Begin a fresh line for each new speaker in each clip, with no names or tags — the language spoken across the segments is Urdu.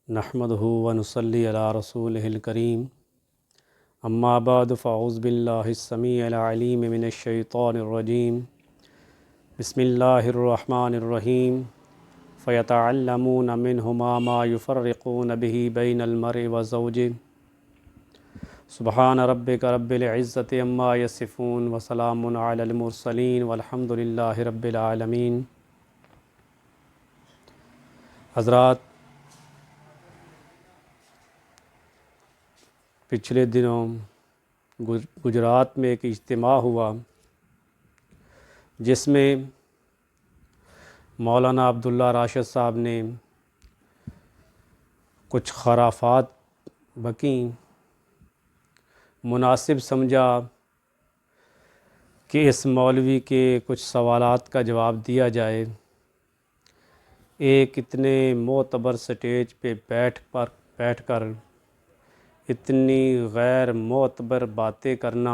نحمدہ ونصلی علی رسولہ الکریم اما بعد فاعوذ باللہ السمیع العلیم من الشیطان الرجیم بسم اللہ الرحمن الرحیم فیتعلمون منہما ما یفرقون به بین المرء وزوجہ سبحان ربک رب العزۃ عما یصفون وسلام علی المرسلین والحمد للہ رب العالمین۔ حضرات، پچھلے دنوں گجرات میں ایک اجتماع ہوا جس میں مولانا عبداللہ راشد صاحب نے کچھ خرافات بکیں۔ مناسب سمجھا کہ اس مولوی کے کچھ سوالات کا جواب دیا جائے۔ ایک اتنے معتبر سٹیج پہ بیٹھ کر اتنی غیر معتبر باتیں کرنا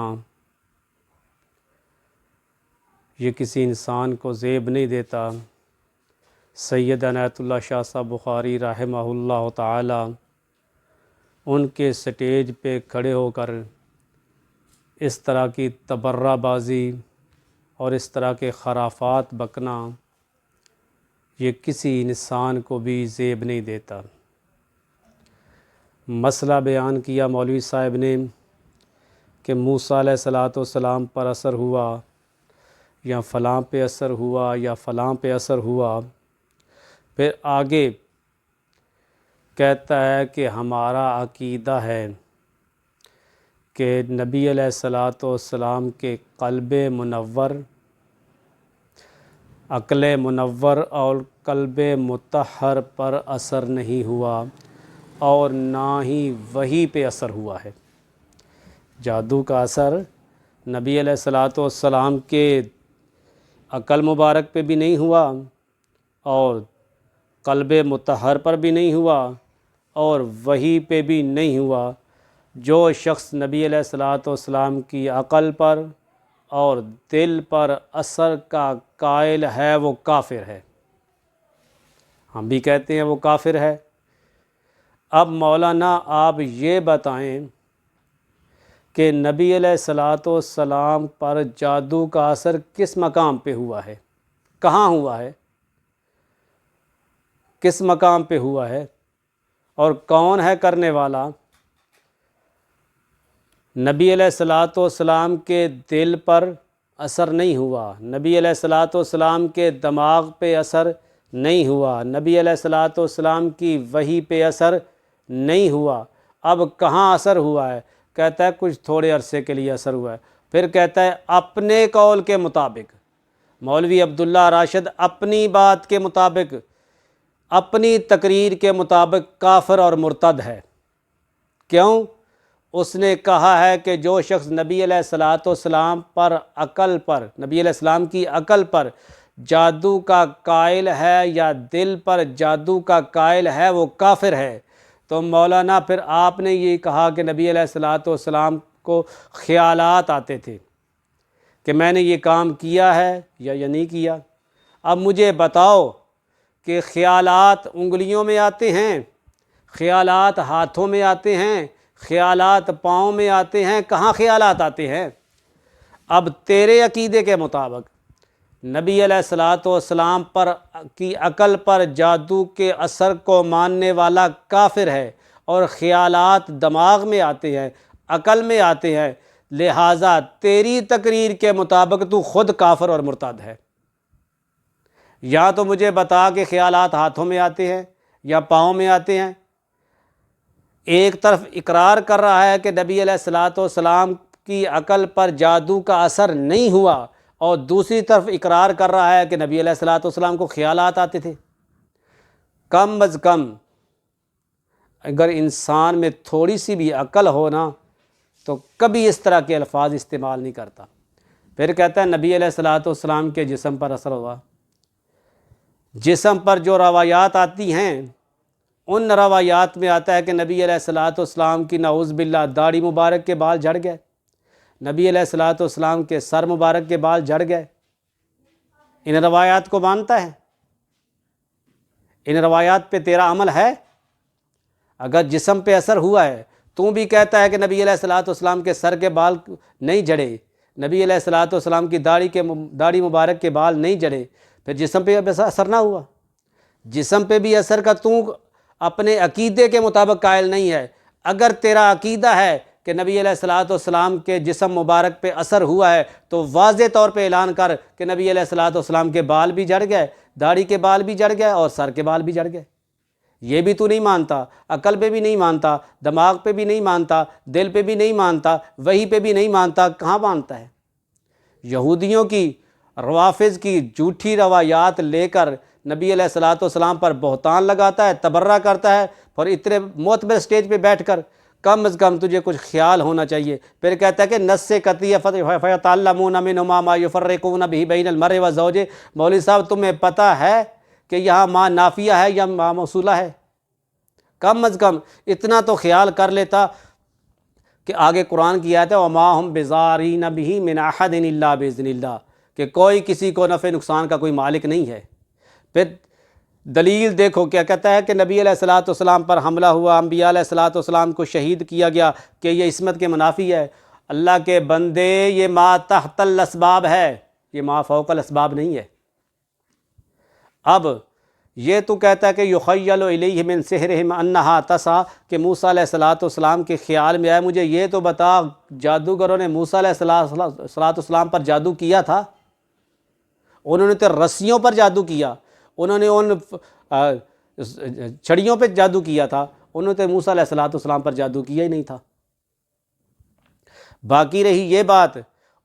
یہ کسی انسان کو زیب نہیں دیتا۔ سید عنایت اللہ شاہ صاحب بخاری رحمہ اللہ تعالی ان کے سٹیج پہ کھڑے ہو کر اس طرح کی تبرہ بازی اور اس طرح کے خرافات بکنا یہ کسی انسان کو بھی زیب نہیں دیتا۔ مسئلہ بیان کیا مولوی صاحب نے کہ موسیٰ علیہ السلام پر اثر ہوا یا فلاں پہ اثر ہوا یا فلاں پہ اثر ہوا۔ پھر آگے کہتا ہے کہ ہمارا عقیدہ ہے کہ نبی علیہ السلام کے قلب منور، عقل منور اور قلب مطہر پر اثر نہیں ہوا اور نہ ہی وحی پہ اثر ہوا ہے۔ جادو کا اثر نبی علیہ السلام کے عقل مبارک پہ بھی نہیں ہوا اور قلب مطہر پر بھی نہیں ہوا اور وحی پہ بھی نہیں ہوا۔ جو شخص نبی علیہ السلام کی عقل پر اور دل پر اثر کا قائل ہے وہ کافر ہے۔ ہم بھی کہتے ہیں وہ کافر ہے۔ اب مولانا آپ یہ بتائیں کہ نبی علیہ السلام پر جادو کا اثر کس مقام پہ ہوا ہے، کہاں ہوا ہے، کس مقام پہ ہوا ہے اور کون ہے کرنے والا؟ نبی علیہ السلام کے دل پر اثر نہیں ہوا، نبی علیہ السلام کے دماغ پہ اثر نہیں ہوا، نبی علیہ السلام کی وحی پہ اثر نہیں ہوا۔ اب کہاں اثر ہوا ہے؟ کہتا ہے کچھ تھوڑے عرصے کے لیے اثر ہوا ہے۔ پھر کہتا ہے اپنے قول کے مطابق، مولوی عبداللہ راشد اپنی بات کے مطابق، اپنی تقریر کے مطابق کافر اور مرتد ہے۔ کیوں؟ اس نے کہا ہے کہ جو شخص نبی علیہ السلام پر عقل پر، نبی علیہ السلام کی عقل پر جادو کا قائل ہے یا دل پر جادو کا قائل ہے وہ کافر ہے۔ تو مولانا پھر آپ نے یہ کہا کہ نبی علیہ السلام کو خیالات آتے تھے کہ میں نے یہ کام کیا ہے یا نہیں کیا۔ اب مجھے بتاؤ کہ خیالات انگلیوں میں آتے ہیں، خیالات ہاتھوں میں آتے ہیں، خیالات پاؤں میں آتے ہیں، کہاں خیالات آتے ہیں؟ اب تیرے عقیدے کے مطابق نبی علیہ السلام پر کی عقل پر جادو کے اثر کو ماننے والا کافر ہے اور خیالات دماغ میں آتے ہیں، عقل میں آتے ہیں، لہٰذا تیری تقریر کے مطابق تو خود کافر اور مرتد ہے۔ یا تو مجھے بتا کہ خیالات ہاتھوں میں آتے ہیں یا پاؤں میں آتے ہیں۔ ایک طرف اقرار کر رہا ہے کہ نبی علیہ السلام کی عقل پر جادو کا اثر نہیں ہوا اور دوسری طرف اقرار کر رہا ہے کہ نبی علیہ السلام کو خیالات آتے تھے۔ کم از کم اگر انسان میں تھوڑی سی بھی عقل ہو نا تو کبھی اس طرح کے الفاظ استعمال نہیں کرتا۔ پھر کہتا ہے نبی علیہ السلام کے جسم پر اثر ہوا۔ جسم پر جو روایات آتی ہیں ان روایات میں آتا ہے کہ نبی علیہ السلام کی نعوذ باللہ داڑھی مبارک کے بال جھڑ گئے، نبی علیہ السلام کے سر مبارک کے بال جھڑ گئے۔ ان روایات کو مانتا ہے؟ ان روایات پہ تیرا عمل ہے؟ اگر جسم پہ اثر ہوا ہے، تو بھی کہتا ہے کہ نبی علیہ الصلوۃ والسلام کے سر کے بال نہیں جھڑے، نبی علیہ الصلوۃ والسلام کی داڑھی مبارک کے بال نہیں جھڑے، پھر جسم پہ اثر نہ ہوا؟ جسم پہ بھی اثر کا تو اپنے عقیدے کے مطابق قائل نہیں ہے۔ اگر تیرا عقیدہ ہے کہ نبی علیہ الصلوۃ والسلام کے جسم مبارک پہ اثر ہوا ہے تو واضح طور پہ اعلان کر کہ نبی علیہ الصلوۃ والسلام کے بال بھی جھڑ گئے، داڑھی کے بال بھی جھڑ گئے اور سر کے بال بھی جھڑ گئے۔ یہ بھی تو نہیں مانتا، عقل پہ بھی نہیں مانتا، دماغ پہ بھی نہیں مانتا، دل پہ بھی نہیں مانتا، وحی پہ بھی نہیں مانتا، کہاں مانتا ہے؟ یہودیوں کی، روافض کی جھوٹی روایات لے کر نبی علیہ الصلوۃ والسلام پر بہتان لگاتا ہے، تبرہ کرتا ہے، اور اتنے معتبر سٹیج پہ بیٹھ کر کم از کم تجھے کچھ خیال ہونا چاہیے۔ پھر کہتا ہے کہ نص قطعی فیتعلمون منہما ما یفرقون بہ بین المرء وزوجہ۔ مولوی صاحب تمہیں پتہ ہے کہ یہاں ما نافیہ ہے یا ما موصولہ ہے؟ کم از کم اتنا تو خیال کر لیتا کہ آگے قرآن کی آیت ہے وما ہم بضارین بہ من احد الا باذن اللہ، کہ کوئی کسی کو نفع نقصان کا کوئی مالک نہیں ہے۔ پھر دلیل دیکھو کیا کہتا ہے کہ نبی علیہ الصلوۃ والسلام پر حملہ ہوا، انبیاء علیہ الصلوۃ والسلام کو شہید کیا گیا کہ یہ عصمت کے منافی ہے۔ اللہ کے بندے، یہ ما تحت الاسباب ہے، یہ ما فوق الاسباب نہیں ہے۔ اب یہ تو کہتا ہے کہ یخیل الیہ من سحرہم انہا تسعی، کہ موسیٰ علیہ الصلوۃ والسلام کے خیال میں آیا مجھے یہ تو بتا، جادوگروں نے موسیٰ علیہ الصلوۃ والسلام پر جادو کیا تھا؟ انہوں نے تو رسیوں پر جادو کیا، انہوں نے ان چھڑیوں پہ جادو کیا تھا، انہوں نے موسیٰ علیہ الصلوۃ والسلام پر جادو کیا ہی نہیں تھا۔ باقی رہی یہ بات،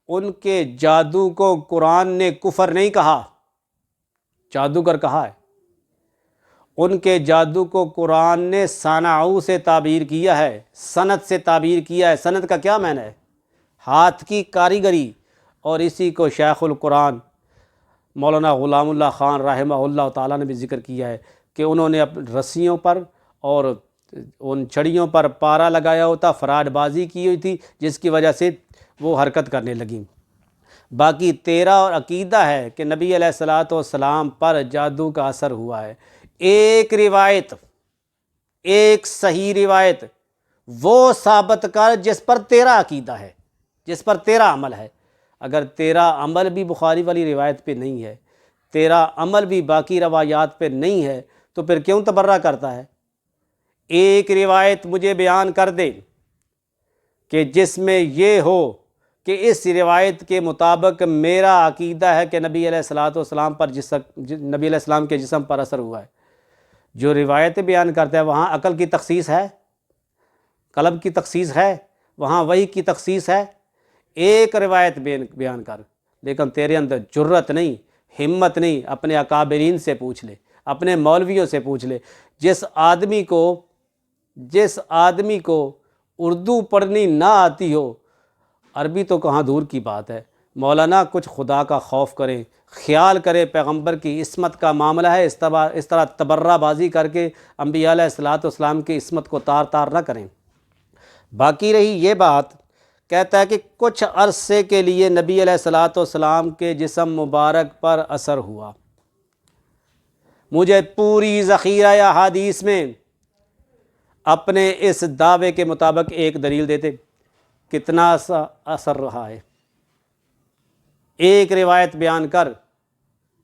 ان کے جادو کو قرآن نے کفر نہیں کہا، جادوگر کہا ہے۔ ان کے جادو کو قرآن نے صنعوا سے تعبیر کیا ہے، صنعت سے تعبیر کیا ہے۔ صنعت کا کیا معنی ہے؟ ہاتھ کی کاریگری، اور اسی کو شیخ القرآن مولانا غلام اللہ خان رحمہ اللہ تعالیٰ نے بھی ذکر کیا ہے کہ انہوں نے رسیوں پر اور ان چھڑیوں پر پارا لگایا ہوتا، فراڈ بازی کی ہوئی تھی، جس کی وجہ سے وہ حرکت کرنے لگیں۔ باقی تیرا اور عقیدہ ہے کہ نبی علیہ الصلوۃ والسلام پر جادو کا اثر ہوا ہے، ایک روایت، ایک صحیح روایت وہ ثابت کر جس پر تیرا عقیدہ ہے، جس پر تیرا عمل ہے۔ اگر تیرا عمل بھی بخاری والی روایت پہ نہیں ہے، تیرا عمل بھی باقی روایات پہ نہیں ہے، تو پھر کیوں تبرہ کرتا ہے؟ ایک روایت مجھے بیان کر دے کہ جس میں یہ ہو کہ اس روایت کے مطابق میرا عقیدہ ہے کہ نبی علیہ الصلوۃ والسلام پر نبی علیہ السلام کے جسم پر اثر ہوا ہے۔ جو روایتیں بیان کرتا ہے وہاں عقل کی تخصیص ہے، قلب کی تخصیص ہے، وہاں وحی کی تخصیص ہے۔ ایک روایت بیان کر، لیکن تیرے اندر جرت نہیں، ہمت نہیں۔ اپنے اکابرین سے پوچھ لے، اپنے مولویوں سے پوچھ لے۔ جس آدمی کو اردو پڑھنی نہ آتی ہو، عربی تو کہاں دور کی بات ہے، مولانا کچھ خدا کا خوف کریں، خیال کرے پیغمبر کی عصمت کا معاملہ ہے، اس طرح تبرہ بازی کر کے انبیاء علیہ الصلوۃ والسلام کی عصمت کو تار تار نہ کریں۔ باقی رہی یہ بات، کہتا ہے کہ کچھ عرصے کے لیے نبی علیہ الصلوۃ والسلام کے جسم مبارک پر اثر ہوا۔ مجھے پوری ذخیرہ احادیث میں اپنے اس دعوے کے مطابق ایک دلیل دیتے، کتنا اثر رہا ہے؟ ایک روایت بیان کر،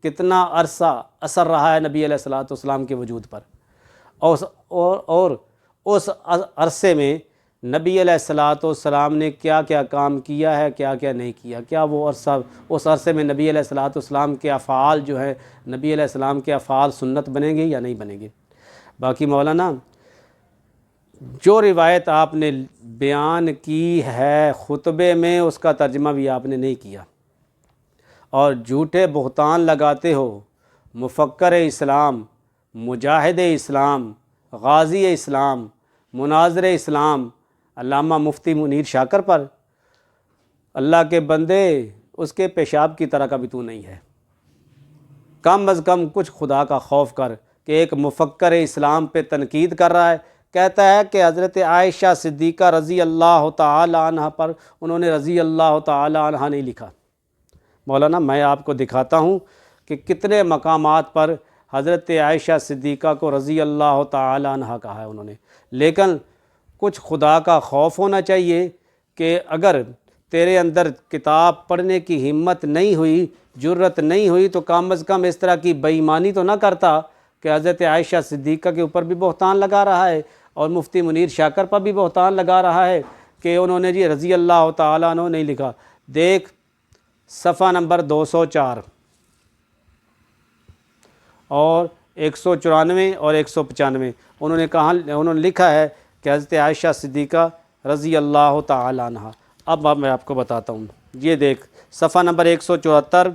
کتنا عرصہ اثر رہا ہے نبی علیہ الصلوۃ والسلام کے وجود پر، اور اس عرصے میں نبی علیہ الصلوۃ والسلام نے کیا کیا کام کیا ہے، کیا کیا نہیں کیا۔ کیا وہ اس عرصے میں نبی علیہ الصلوۃ والسلام کے افعال جو ہیں، نبی علیہ السلام کے افعال سنت بنیں گے یا نہیں بنیں گے؟ باقی مولانا جو روایت آپ نے بیان کی ہے خطبے میں، اس کا ترجمہ بھی آپ نے نہیں کیا، اور جھوٹے بہتان لگاتے ہو مفکر اسلام، مجاہد اسلام، غازی اسلام، مناظر اسلام علامہ مفتی منیر شاکر پر۔ اللہ کے بندے، اس کے پیشاب کی طرح کا بھی تو نہیں ہے۔ کم از کم کچھ خدا کا خوف کر کہ ایک مفکر اسلام پہ تنقید کر رہا ہے، کہتا ہے کہ حضرت عائشہ صدیقہ رضی اللہ تعالی عنہ پر انہوں نے رضی اللہ تعالی عنہ نہیں لکھا۔ مولانا میں آپ کو دکھاتا ہوں کہ کتنے مقامات پر حضرت عائشہ صدیقہ کو رضی اللہ تعالی عنہ کہا ہے انہوں نے۔ لیکن کچھ خدا کا خوف ہونا چاہیے کہ اگر تیرے اندر کتاب پڑھنے کی ہمت نہیں ہوئی، جرت نہیں ہوئی، تو کم از کم اس طرح کی بے ایمانی تو نہ کرتا کہ حضرت عائشہ صدیقہ کے اوپر بھی بہتان لگا رہا ہے اور مفتی منیر شاکر پر بھی بہتان لگا رہا ہے کہ انہوں نے جی رضی اللہ تعالیٰ عنہ نہیں لکھا۔ دیکھ صفحہ نمبر 204 اور 194 اور 195 انہوں نے لکھا ہے کہ حضرت عائشہ صدیقہ رضی اللہ تعالی عنہ۔ اب میں آپ کو بتاتا ہوں، یہ دیکھ صفحہ نمبر 174،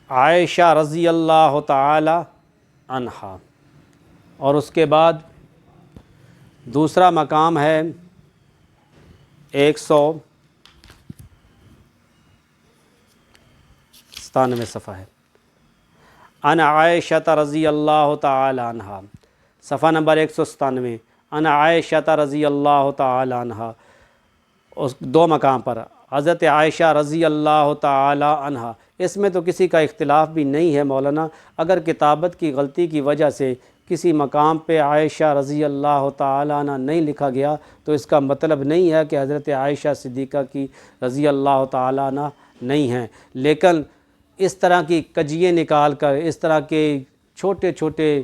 عائشہ رضی اللہ تعالی عنہ، اور اس کے بعد دوسرا مقام ہے 197 صفحہ ہے، ان عائشہ رضی اللہ تعالی عنہ، صفحہ نمبر 197، ان عائشہ رضی اللہ تعالی عنہ، اس دو مقام پر حضرت عائشہ رضی اللہ تعالی عنہ۔ اس میں تو کسی کا اختلاف بھی نہیں ہے مولانا، اگر کتابت کی غلطی کی وجہ سے کسی مقام پہ عائشہ رضی اللہ تعالی عنہ نہیں لکھا گیا تو اس کا مطلب نہیں ہے کہ حضرت عائشہ صدیقہ کی رضی اللہ تعالی عنہ نہیں ہیں، لیکن اس طرح کی کجیے نکال کر، اس طرح کے چھوٹے چھوٹے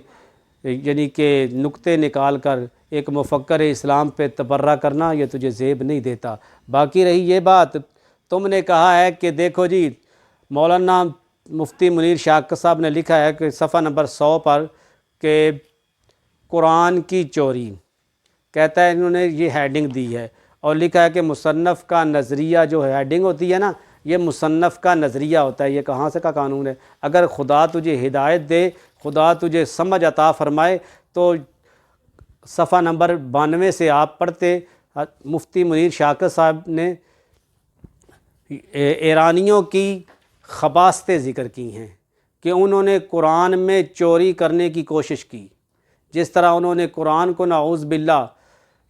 یعنی کہ نقطے نکال کر ایک مفکر اسلام پہ تبرہ کرنا، یہ تجھے زیب نہیں دیتا۔ باقی رہی یہ بات، تم نے کہا ہے کہ دیکھو جی مولانا مفتی منیر شاکر صاحب نے لکھا ہے کہ صفحہ نمبر 100 پر کہ قرآن کی چوری، کہتا ہے انہوں نے یہ ہیڈنگ دی ہے اور لکھا ہے کہ مصنف کا نظریہ، جو ہیڈنگ ہوتی ہے نا، یہ مصنف کا نظریہ ہوتا ہے۔ یہ کہاں سے کا قانون ہے؟ اگر خدا تجھے ہدایت دے، خدا تجھے سمجھ عطا فرمائے تو صفحہ نمبر 92 سے آپ پڑھتے، مفتی منیر شاکر صاحب نے ایرانیوں کی خباثتیں ذکر کی ہیں کہ انہوں نے قرآن میں چوری کرنے کی کوشش کی، جس طرح انہوں نے قرآن کو نعوذ باللہ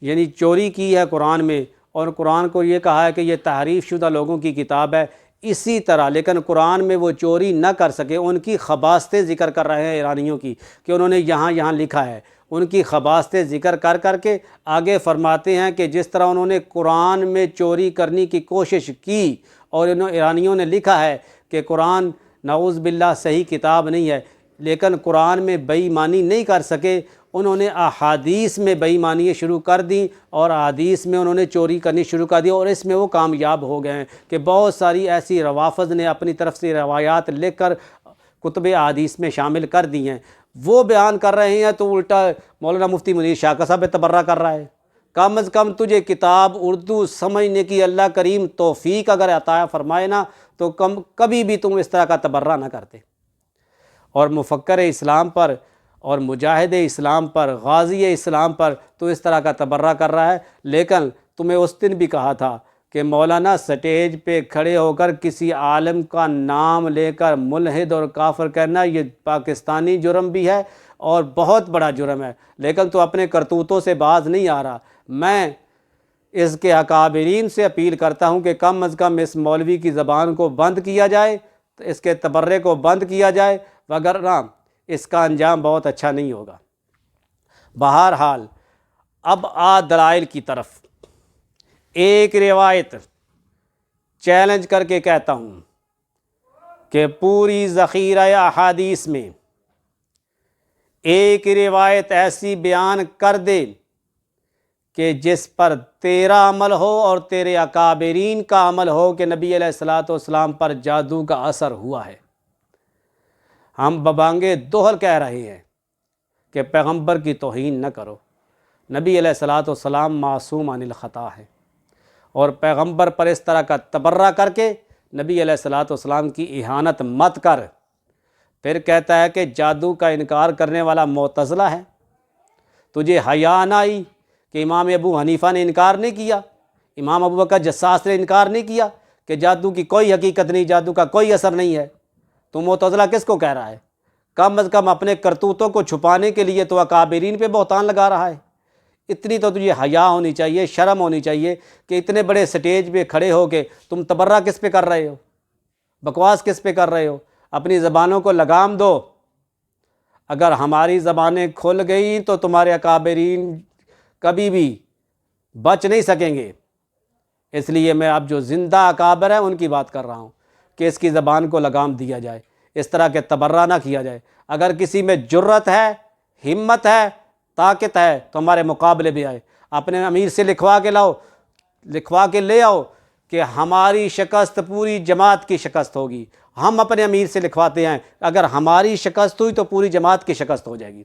یعنی چوری کی ہے قرآن میں، اور قرآن کو یہ کہا ہے کہ یہ تحریف شدہ لوگوں کی کتاب ہے، اسی طرح لیکن قرآن میں وہ چوری نہ کر سکے۔ ان کی خباثتیں ذکر کر رہے ہیں ایرانیوں کی کہ انہوں نے یہاں لکھا ہے، ان کی خباثتیں ذکر کر کر کے آگے فرماتے ہیں کہ جس طرح انہوں نے قرآن میں چوری کرنے کی کوشش کی اور ایرانیوں نے لکھا ہے کہ قرآن نعوذ باللہ صحیح کتاب نہیں ہے، لیکن قرآن میں بے ایمانی نہیں کر سکے، انہوں نے احادیث میں بے ایمانی شروع کر دیں اور احادیث میں انہوں نے چوری کرنی شروع کر دی، اور اس میں وہ کامیاب ہو گئے ہیں کہ بہت ساری ایسی روافض نے اپنی طرف سے روایات لکھ کر کتب احادیث میں شامل کر دی ہیں، وہ بیان کر رہے ہیں تو الٹا مولانا مفتی منیر شاکر صاحب پہ تبرہ کر رہا ہے۔ کم از کم تجھے کتاب اردو سمجھنے کی اللہ کریم توفیق اگر عطا فرمائے نا تو کبھی بھی تم اس طرح کا تبرہ نہ کرتے، اور مفکر اسلام پر اور مجاہد اسلام پر، غازی اسلام پر تو اس طرح کا تبرہ کر رہا ہے۔ لیکن تمہیں اس دن بھی کہا تھا کہ مولانا سٹیج پہ کھڑے ہو کر کسی عالم کا نام لے کر ملحد اور کافر کہنا یہ پاکستانی جرم بھی ہے اور بہت بڑا جرم ہے، لیکن تو اپنے کرتوتوں سے باز نہیں آ رہا۔ میں اس کے اکابرین سے اپیل کرتا ہوں کہ کم از کم اس مولوی کی زبان کو بند کیا جائے، اس کے تبرے کو بند کیا جائے، وگرنہ اس کا انجام بہت اچھا نہیں ہوگا۔ بہرحال اب دلائل کی طرف، ایک روایت چیلنج کر کے کہتا ہوں کہ پوری ذخیرہ احادیث میں ایک روایت ایسی بیان کر دے کہ جس پر تیرا عمل ہو اور تیرے اکابرین کا عمل ہو کہ نبی علیہ الصلوۃ والسلام پر جادو کا اثر ہوا ہے۔ ہم ببانگے دوہل کہہ رہے ہیں کہ پیغمبر کی توہین نہ کرو، نبی علیہ الصلوۃ والسلام معصوم عن الخطا ہے، اور پیغمبر پر اس طرح کا تبرہ کر کے نبی علیہ الصلوۃ والسلام کی اہانت مت کر۔ پھر کہتا ہے کہ جادو کا انکار کرنے والا معتزلہ ہے، تجھے حیا نہ آئی کہ امام ابو حنیفہ نے انکار نہیں کیا، امام ابو بکر جساس نے انکار نہیں کیا کہ جادو کی کوئی حقیقت نہیں، جادو کا کوئی اثر نہیں ہے، تو معتزلہ کس کو کہہ رہا ہے؟ کم از کم اپنے کرتوتوں کو چھپانے کے لیے تو اکابرین پہ بہتان لگا رہا ہے۔ اتنی تو تجھے حیا ہونی چاہیے، شرم ہونی چاہیے کہ اتنے بڑے سٹیج پہ کھڑے ہو کے تم تبرہ کس پہ کر رہے ہو، بکواس کس پہ کر رہے ہو؟ اپنی زبانوں کو لگام دو۔ اگر ہماری زبانیں کھل گئیں تو تمہارے اکابرین کبھی بھی بچ نہیں سکیں گے۔ اس لیے میں اب جو زندہ اکابر ہیں ان کی بات کر رہا ہوں کہ اس کی زبان کو لگام دیا جائے، اس طرح کے تبرہ نہ کیا جائے۔ اگر کسی میں جرت ہے، ہمت ہے، طاقت ہے تو ہمارے مقابلے بھی آئے، اپنے امیر سے لکھوا کے لے آؤ کہ ہماری شکست پوری جماعت کی شکست ہوگی۔ ہم اپنے امیر سے لکھواتے ہیں، اگر ہماری شکست ہوئی تو پوری جماعت کی شکست ہو جائے گی،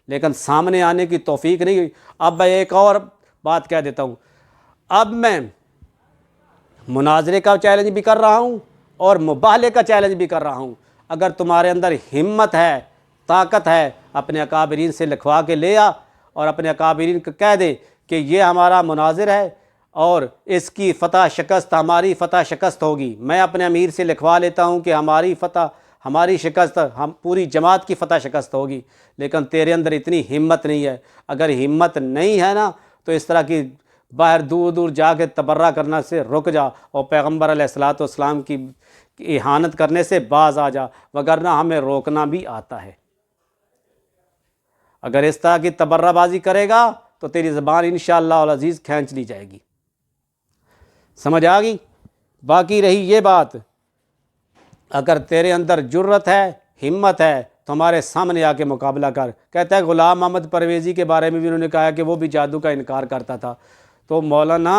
لیکن سامنے آنے کی توفیق نہیں ہوئی۔ اب میں ایک اور بات کہہ دیتا ہوں، اب میں مناظرے کا چیلنج بھی کر رہا ہوں اور مباہلے کا چیلنج بھی کر رہا ہوں۔ اگر تمہارے اندر ہمت ہے، طاقت ہے، اپنے اکابرین سے لکھوا کے لے آ اور اپنے اکابرین کو کہہ دے کہ یہ ہمارا مناظر ہے اور اس کی فتح شکست ہماری فتح شکست ہوگی۔ میں اپنے امیر سے لکھوا لیتا ہوں کہ ہماری شکست ہم پوری جماعت کی فتح شکست ہوگی، لیکن تیرے اندر اتنی ہمت نہیں ہے۔ اگر ہمت نہیں ہے نا تو اس طرح کی باہر دور دور جا کے تبرہ کرنا سے رک جا اور پیغمبر علیہ الصلوۃ والسلام کی اہانت کرنے سے باز آ جا، وگرنہ ہمیں روکنا بھی آتا ہے۔ اگر اس طرح کی تبرہ بازی کرے گا تو تیری زبان انشاءاللہ العزیز کھینچ لی جائے گی۔ سمجھ آ گئی؟ باقی رہی یہ بات، اگر تیرے اندر جرت ہے، ہمت ہے تو ہمارے سامنے آ کے مقابلہ کر۔ کہتا ہے غلام محمد پرویزی کے بارے میں بھی انہوں نے کہا کہ وہ بھی جادو کا انکار کرتا تھا۔ تو مولانا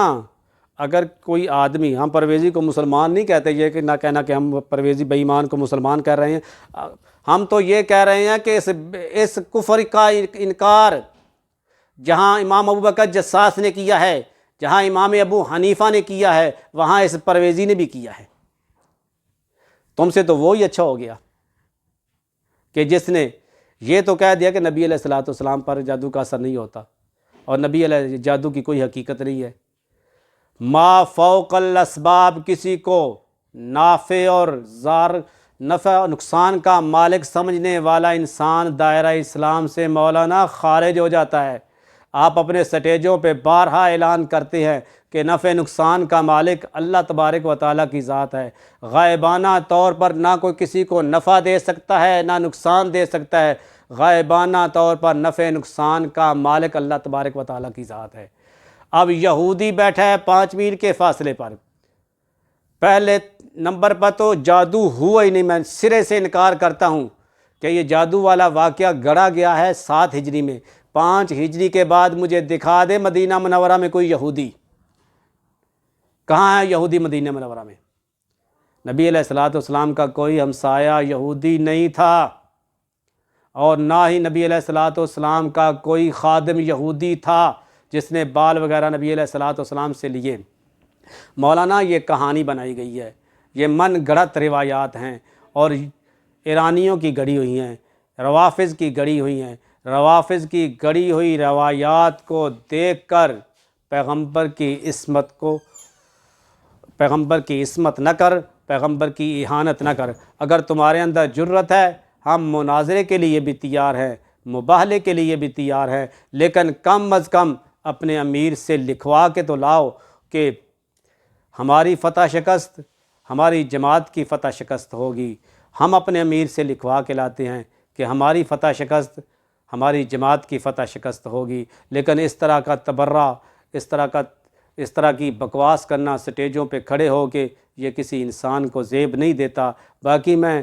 اگر کوئی آدمی، ہم پرویزی کو مسلمان نہیں کہتے، یہ کہ نہ کہنا کہ ہم پرویزی بے ایمان کو مسلمان کہہ رہے ہیں، ہم تو یہ کہہ رہے ہیں کہ اس کفر کا انکار جہاں امام ابوبکر جساس نے کیا ہے، جہاں امام ابو حنیفہ نے کیا ہے، وہاں اس پرویزی نے بھی کیا ہے۔ تم سے تو وہی اچھا ہو گیا کہ جس نے یہ تو کہہ دیا کہ نبی علیہ الصلوۃ والسلام پر جادو کا اثر نہیں ہوتا اور نبی علیہ جادو کی کوئی حقیقت نہیں ہے۔ ما فوق الاسباب، کسی کو نافع اور نفع و نقصان کا مالک سمجھنے والا انسان دائرہ اسلام سے مولانا خارج ہو جاتا ہے۔ آپ اپنے سٹیجوں پہ بارہا اعلان کرتے ہیں کہ نفع نقصان کا مالک اللہ تبارک و تعالیٰ کی ذات ہے، غائبانہ طور پر نہ کوئی کسی کو نفع دے سکتا ہے نہ نقصان دے سکتا ہے، غائبانہ طور پر نفع نقصان کا مالک اللہ تبارک و تعالیٰ کی ذات ہے۔ اب یہودی بیٹھا ہے 5 میل کے فاصلے پر، پہلے نمبر پر تو جادو ہوا ہی نہیں، میں سرے سے انکار کرتا ہوں کہ یہ جادو والا واقعہ گڑھا گیا ہے 7 ہجری میں۔ 5 ہجری کے بعد مجھے دکھا دے مدینہ منورہ میں کوئی یہودی۔ کہاں ہے یہودی مدینہ منورہ میں؟ نبی علیہ الصلوۃ والسلام کا کوئی ہمسایہ یہودی نہیں تھا، اور نہ ہی نبی علیہ الصلوۃ والسلام کا کوئی خادم یہودی تھا جس نے بال وغیرہ نبی علیہ الصلوۃ والسلام سے لیے۔ مولانا یہ کہانی بنائی گئی ہے، یہ من گڑھت روایات ہیں اور ایرانیوں کی گڑھی ہوئی ہیں، روافظ کی گڑھی ہوئی ہیں۔ روافظ کی گڑھی ہوئی روایات کو دیکھ کر پیغمبر کی عصمت نہ کر، پیغمبر کی اہانت نہ کر۔ اگر تمہارے اندر جرت ہے، ہم مناظرے کے لیے بھی تیار ہیں، مباہلے کے لیے بھی تیار ہیں، لیکن کم از کم اپنے امیر سے لکھوا کے تو لاؤ کہ ہماری فتح شکست ہماری جماعت کی فتح شکست ہوگی۔ ہم اپنے امیر سے لکھوا کے لاتے ہیں کہ ہماری فتح شکست ہماری جماعت کی فتح شکست ہوگی، لیکن اس طرح کا تبرہ، اس طرح کی بکواس کرنا سٹیجوں پہ کھڑے ہو کے، یہ کسی انسان کو زیب نہیں دیتا۔ باقی میں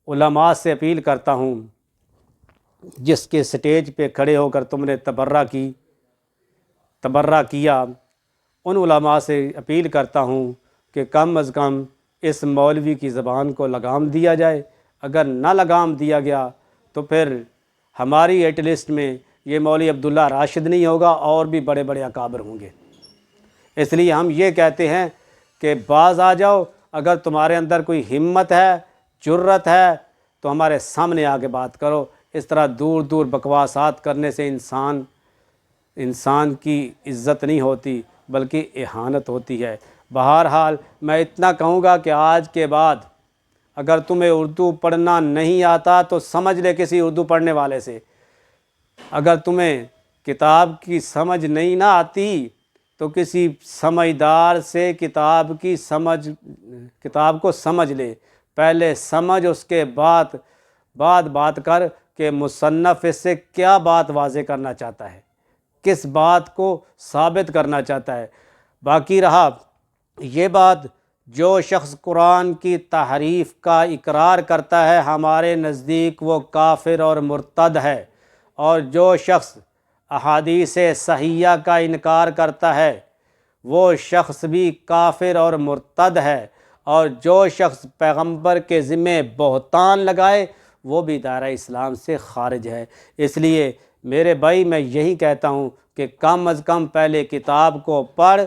علماء سے اپیل کرتا ہوں، جس کے سٹیج پہ کھڑے ہو کر تم نے تبرہ کیا، ان علماء سے اپیل کرتا ہوں کہ کم از کم اس مولوی کی زبان کو لگام دیا جائے۔ اگر نہ لگام دیا گیا تو پھر ہماری ہٹ لسٹ میں یہ مولوی عبداللہ راشد نہیں ہوگا، اور بھی بڑے بڑے اکابر ہوں گے۔ اس لیے ہم یہ کہتے ہیں کہ باز آ جاؤ، اگر تمہارے اندر کوئی ہمت ہے، جرت ہے تو ہمارے سامنے آ کے بات کرو۔ اس طرح دور دور بکواسات کرنے سے انسان کی عزت نہیں ہوتی بلکہ اہانت ہوتی ہے۔ بہرحال میں اتنا کہوں گا کہ آج کے بعد اگر تمہیں اردو پڑھنا نہیں آتا تو سمجھ لے کسی اردو پڑھنے والے سے، اگر تمہیں کتاب کی سمجھ نہیں نہ آتی تو کسی سمجھدار سے کتاب کو سمجھ لے، پہلے سمجھ، اس کے بعد بات کر کہ مصنف اس سے کیا بات واضح کرنا چاہتا ہے، کس بات کو ثابت کرنا چاہتا ہے۔ باقی رہا یہ بات، جو شخص قرآن کی تحریف کا اقرار کرتا ہے ہمارے نزدیک وہ کافر اور مرتد ہے، اور جو شخص احادیث صحیحہ کا انکار کرتا ہے وہ شخص بھی کافر اور مرتد ہے، اور جو شخص پیغمبر کے ذمہ بہتان لگائے وہ بھی دائرہ اسلام سے خارج ہے۔ اس لیے میرے بھائی میں یہی کہتا ہوں کہ کم از کم پہلے کتاب کو پڑھ،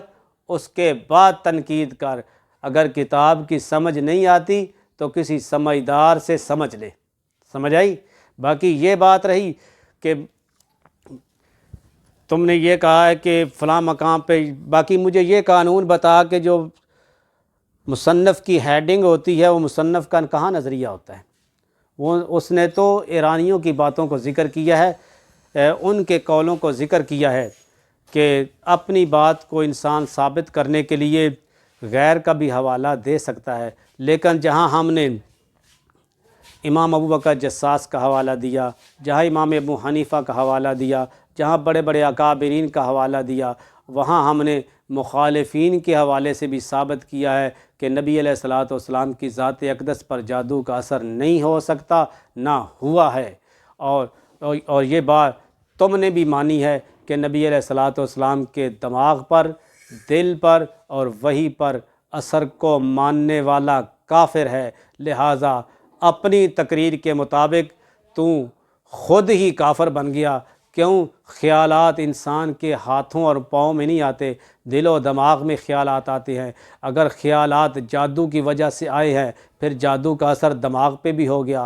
اس کے بعد تنقید کر۔ اگر کتاب کی سمجھ نہیں آتی تو کسی سمجھدار سے سمجھ لے، سمجھ آئی؟ باقی یہ بات رہی کہ تم نے یہ کہا ہے کہ فلاں مقام پہ، باقی مجھے یہ قانون بتا کہ جو مصنف کی ہیڈنگ ہوتی ہے وہ مصنف کا کہاں نظریہ ہوتا ہے؟ اس نے تو ایرانیوں کی باتوں کو ذکر کیا ہے، ان کے قولوں کو ذکر کیا ہے کہ اپنی بات کو انسان ثابت کرنے کے لیے غیر کا بھی حوالہ دے سکتا ہے، لیکن جہاں ہم نے امام ابو بکر جساس کا حوالہ دیا، جہاں امام ابو حنیفہ کا حوالہ دیا، جہاں بڑے بڑے اکابرین کا حوالہ دیا، وہاں ہم نے مخالفین کے حوالے سے بھی ثابت کیا ہے کہ نبی علیہ الصلوۃ والسلام کی ذات اقدس پر جادو کا اثر نہیں ہو سکتا، نہ ہوا ہے۔ اور یہ بات تم نے بھی مانی ہے کہ نبی علیہ الصلوۃ والسلام کے دماغ پر، دل پر اور وحی پر اثر کو ماننے والا کافر ہے، لہٰذا اپنی تقریر کے مطابق تو خود ہی کافر بن گیا۔ کیوں؟ خیالات انسان کے ہاتھوں اور پاؤں میں نہیں آتے، دل و دماغ میں خیالات آتے ہیں۔ اگر خیالات جادو کی وجہ سے آئے ہیں پھر جادو کا اثر دماغ پہ بھی ہو گیا،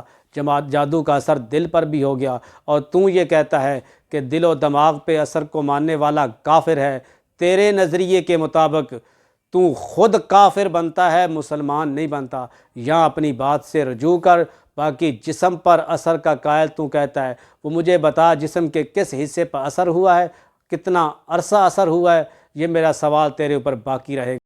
جادو کا اثر دل پر بھی ہو گیا، اور تو یہ کہتا ہے کہ دل و دماغ پہ اثر کو ماننے والا کافر ہے۔ تیرے نظریے کے مطابق تو خود کافر بنتا ہے، مسلمان نہیں بنتا۔ یہاں اپنی بات سے رجوع کر۔ باقی جسم پر اثر کا قائل تو کہتا ہے، وہ مجھے بتا جسم کے کس حصے پر اثر ہوا ہے، کتنا عرصہ اثر ہوا ہے، یہ میرا سوال تیرے اوپر باقی رہے گا۔